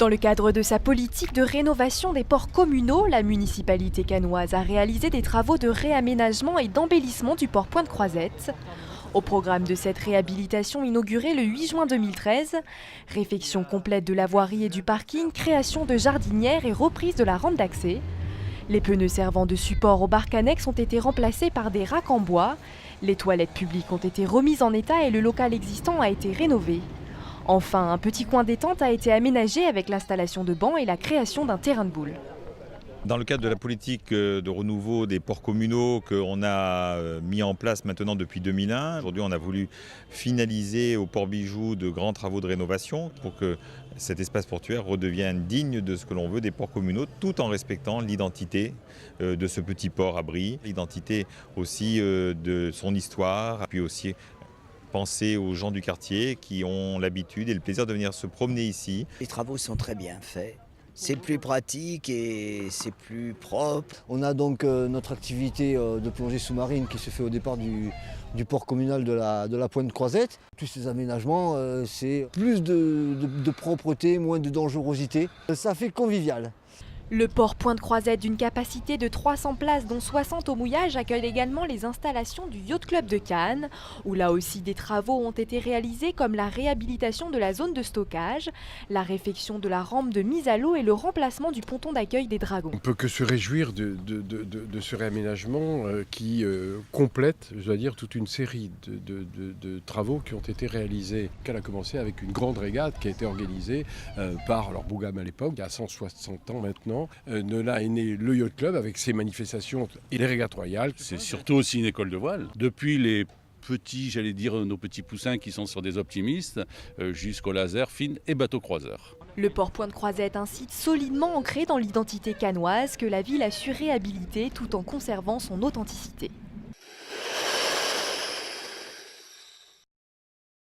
Dans le cadre de sa politique de rénovation des ports communaux, la municipalité cannoise a réalisé des travaux de réaménagement et d'embellissement du port Pointe-Croisette. Au programme de cette réhabilitation inaugurée le 8 juin 2013, réfection complète de la voirie et du parking, création de jardinières et reprise de la rampe d'accès. Les pneus servant de support aux barques annexes ont été remplacés par des racks en bois. Les toilettes publiques ont été remises en état et le local existant a été rénové. Enfin, un petit coin détente a été aménagé avec l'installation de bancs et la création d'un terrain de boules. Dans le cadre de la politique de renouveau des ports communaux qu'on a mis en place maintenant depuis 2001, aujourd'hui on a voulu finaliser au port Bijou de grands travaux de rénovation pour que cet espace portuaire redevienne digne de ce que l'on veut des ports communaux, tout en respectant l'identité de ce petit port à Brie, l'identité aussi de son histoire, puis aussi penser aux gens du quartier qui ont l'habitude et le plaisir de venir se promener ici. Les travaux sont très bien faits. C'est plus pratique et c'est plus propre. On a donc notre activité de plongée sous-marine qui se fait au départ du port communal de la Pointe-Croisette. Tous ces aménagements, c'est plus de propreté, moins de dangerosité. Ça fait convivial. Le port Pointe-Croisette, d'une capacité de 300 places, dont 60 au mouillage, accueille également les installations du Yacht Club de Cannes, où là aussi des travaux ont été réalisés comme la réhabilitation de la zone de stockage, la réfection de la rampe de mise à l'eau et le remplacement du ponton d'accueil des Dragons. On ne peut que se réjouir de ce réaménagement qui complète, je dois dire, toute une série de travaux qui ont été réalisés. Elle a commencé avec une grande régate qui a été organisée par Bougam à l'époque, il y a 160 ans maintenant. De là est né le Yacht Club avec ses manifestations et les régates royales. C'est surtout aussi une école de voile. Depuis les petits, j'allais dire nos petits poussins qui sont sur des optimistes, jusqu'au laser, fine et bateau croiseur. Le port Pointe-Croisette, un site solidement ancré dans l'identité cannoise que la ville a su réhabiliter tout en conservant son authenticité.